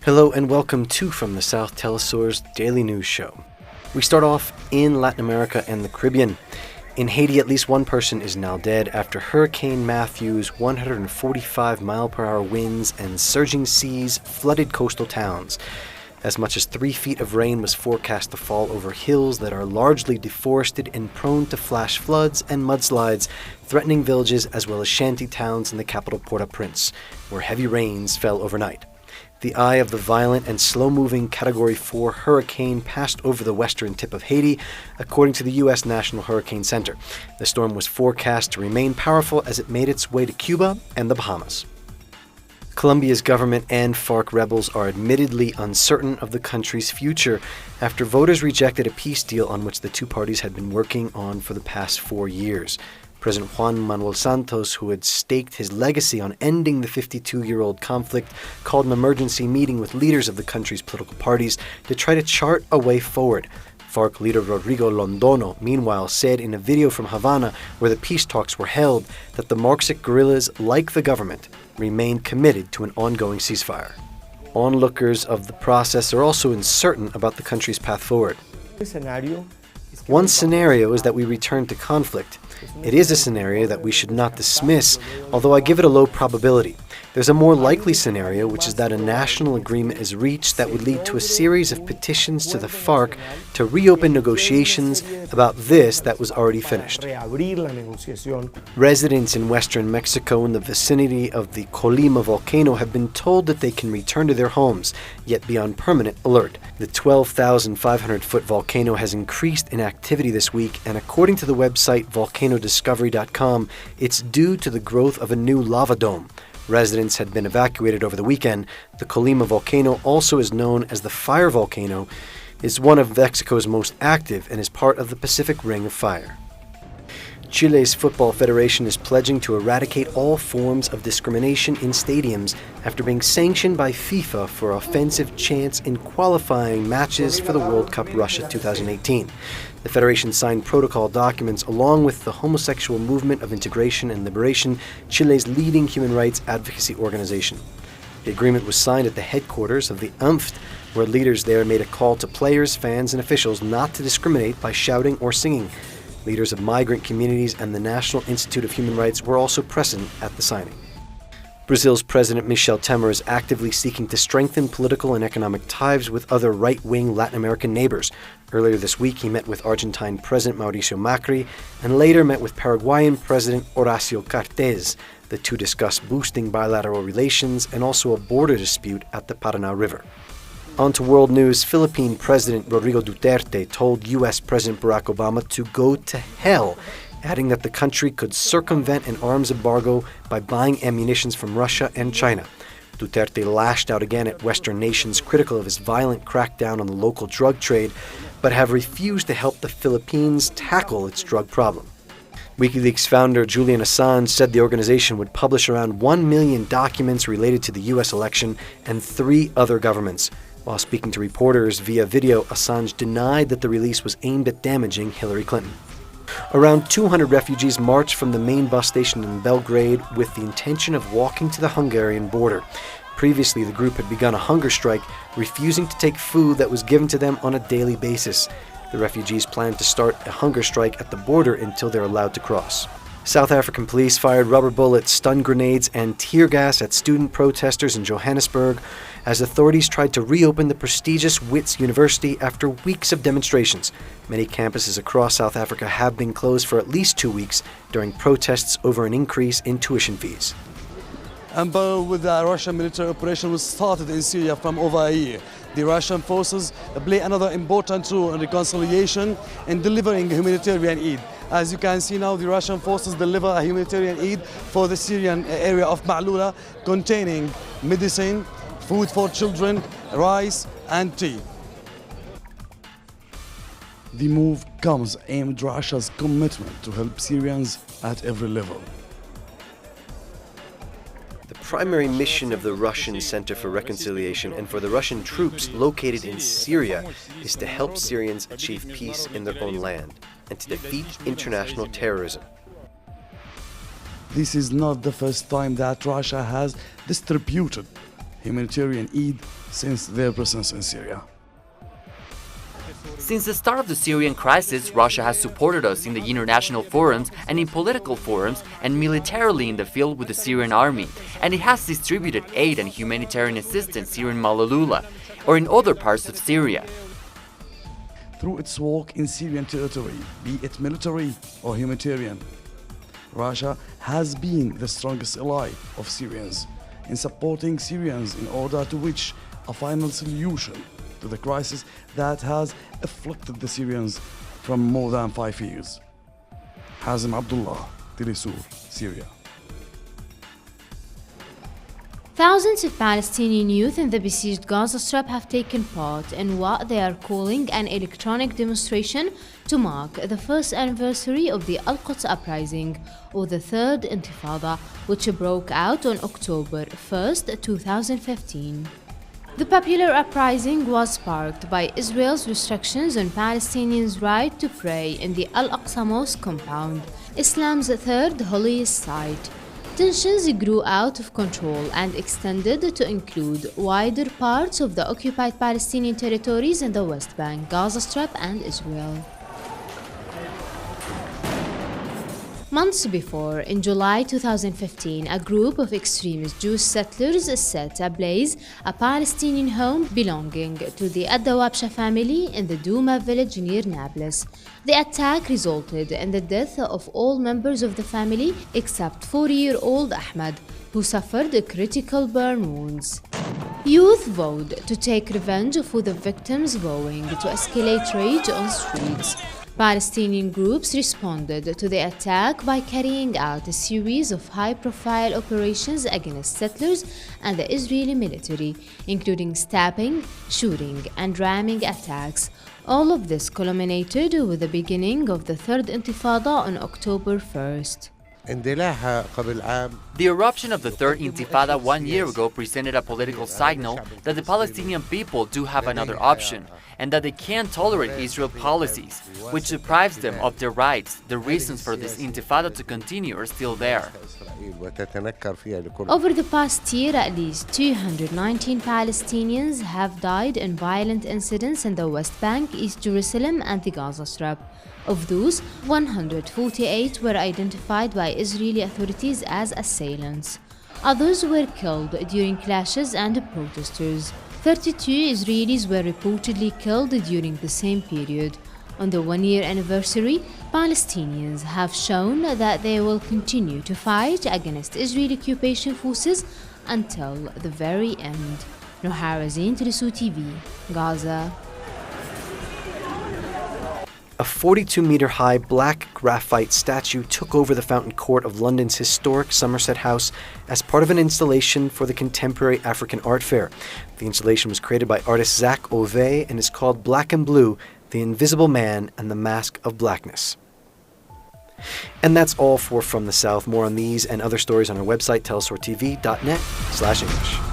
Hello and welcome to From the South, teleSur's daily news show. We start off in Latin America and the Caribbean. In Haiti, at least one person is now dead after Hurricane Matthew's 145-mile-per-hour winds and surging seas flooded coastal towns. As much as 3 feet of rain was forecast to fall over hills that are largely deforested and prone to flash floods and mudslides, threatening villages as well as shanty towns in the capital Port-au-Prince, where heavy rains fell overnight. The eye of the violent and slow-moving Category 4 hurricane passed over the western tip of Haiti, according to the U.S. National Hurricane Center. The storm was forecast to remain powerful as it made its way to Cuba and the Bahamas. Colombia's government and FARC rebels are admittedly uncertain of the country's future after voters rejected a peace deal on which the two parties had been working on for the past 4 years. President Juan Manuel Santos, who had staked his legacy on ending the 52-year-old conflict, called an emergency meeting with leaders of the country's political parties to try to chart a way forward. FARC leader Rodrigo Londono, meanwhile, said in a video from Havana where the peace talks were held that the Marxic guerrillas, like the government, remain committed to an ongoing ceasefire. Onlookers of the process are also uncertain about the country's path forward. One scenario is that we return to conflict. It is a scenario that we should not dismiss, although I give it a low probability. There's a more likely scenario, which is that a national agreement is reached that would lead to a series of petitions to the FARC to reopen negotiations about this that was already finished. Residents in western Mexico in the vicinity of the Colima volcano have been told that they can return to their homes, yet be on permanent alert. The 12,500-foot volcano has increased in activity this week, and according to the website volcanodiscovery.com, it's due to the growth of a new lava dome. Residents had been evacuated over the weekend. The Colima volcano, also is known as the Fire Volcano, is one of Mexico's most active and is part of the Pacific Ring of Fire. Chile's Football Federation is pledging to eradicate all forms of discrimination in stadiums after being sanctioned by FIFA for offensive chants in qualifying matches for the World Cup Russia 2018. The federation signed protocol documents along with the Homosexual Movement of Integration and Liberation, Chile's leading human rights advocacy organization. The agreement was signed at the headquarters of the UNFT, where leaders there made a call to players, fans, and officials not to discriminate by shouting or singing. Leaders of migrant communities and the National Institute of Human Rights were also present at the signing. Brazil's President Michel Temer is actively seeking to strengthen political and economic ties with other right-wing Latin American neighbors. Earlier this week, he met with Argentine President Mauricio Macri and later met with Paraguayan President Horacio Cartes. The two discussed boosting bilateral relations and also a border dispute at the Paraná River. On to world news, Philippine President Rodrigo Duterte told U.S. President Barack Obama to go to hell, adding that the country could circumvent an arms embargo by buying ammunition from Russia and China. Duterte lashed out again at Western nations critical of his violent crackdown on the local drug trade, but have refused to help the Philippines tackle its drug problem. WikiLeaks founder Julian Assange said the organization would publish around 1 million documents related to the U.S. election and 3 other governments. While speaking to reporters via video, Assange denied that the release was aimed at damaging Hillary Clinton. Around 200 refugees marched from the main bus station in Belgrade with the intention of walking to the Hungarian border. Previously, the group had begun a hunger strike, refusing to take food that was given to them on a daily basis. The refugees plan to start a hunger strike at the border until they're allowed to cross. South African police fired rubber bullets, stun grenades, and tear gas at student protesters in Johannesburg as authorities tried to reopen the prestigious Wits University after weeks of demonstrations. Many campuses across South Africa have been closed for at least 2 weeks during protests over an increase in tuition fees. And with the Russian military operation was started in Syria from over a year, the Russian forces play another important role in reconciliation and delivering humanitarian aid. As you can see now, the Russian forces deliver a humanitarian aid for the Syrian area of Ma'lula, containing medicine, food for children, rice and tea. The move comes amid Russia's commitment to help Syrians at every level. The primary mission of the Russian Center for Reconciliation and for the Russian troops located in Syria is to help Syrians achieve peace in their own land and to defeat international terrorism. This is not the first time that Russia has distributed humanitarian aid since their presence in Syria. Since the start of the Syrian crisis, Russia has supported us in the international forums and in political forums and militarily in the field with the Syrian army, and it has distributed aid and humanitarian assistance here in Malalula or in other parts of Syria. Through its work in Syrian territory, be it military or humanitarian, Russia has been the strongest ally of Syrians in supporting Syrians in order to reach a final solution to the crisis that has afflicted the Syrians from more than 5 years. Hazem Abdullah, teleSur's, Syria. Thousands of Palestinian youth in the besieged Gaza Strip have taken part in what they are calling an electronic demonstration to mark the first anniversary of the Al-Quds Uprising, or the Third Intifada, which broke out on October 1st, 2015. The popular uprising was sparked by Israel's restrictions on Palestinians' right to pray in the Al-Aqsa Mosque compound, Islam's third holiest site. Tensions grew out of control and extended to include wider parts of the occupied Palestinian territories in the West Bank, Gaza Strip, and Israel. Months before, in July 2015, a group of extremist Jewish settlers set ablaze a Palestinian home belonging to the Ad-Dawabsha family in the Douma village near Nablus. The attack resulted in the death of all members of the family except 4-year-old Ahmad, who suffered critical burn wounds. Youth vowed to take revenge for the victims, vowing to escalate rage on streets. Palestinian groups responded to the attack by carrying out a series of high-profile operations against settlers and the Israeli military, including stabbing, shooting, and ramming attacks. All of this culminated with the beginning of the Third Intifada on October 1st. The eruption of the Third Intifada 1 year ago presented a political signal that the Palestinian people do have another option, and that they can't tolerate Israel's policies, which deprives them of their rights. The reasons for this Intifada to continue are still there. Over the past year, at least 219 Palestinians have died in violent incidents in the West Bank, East Jerusalem, and the Gaza Strip. Of those, 148 were identified by Israeli authorities as assailants. Others were killed during clashes and protesters. 32 Israelis were reportedly killed during the same period. On the one-year anniversary, Palestinians have shown that they will continue to fight against Israeli occupation forces until the very end. Nohara Zain, teleSur's TV, Gaza. A 42-meter-high black graphite statue took over the fountain court of London's historic Somerset House as part of an installation for the Contemporary African Art Fair. The installation was created by artist Zach Ove and is called Black and Blue, The Invisible Man and the Mask of Blackness. And that's all for From the South. More on these and other stories on our website, telesurtv.net/English.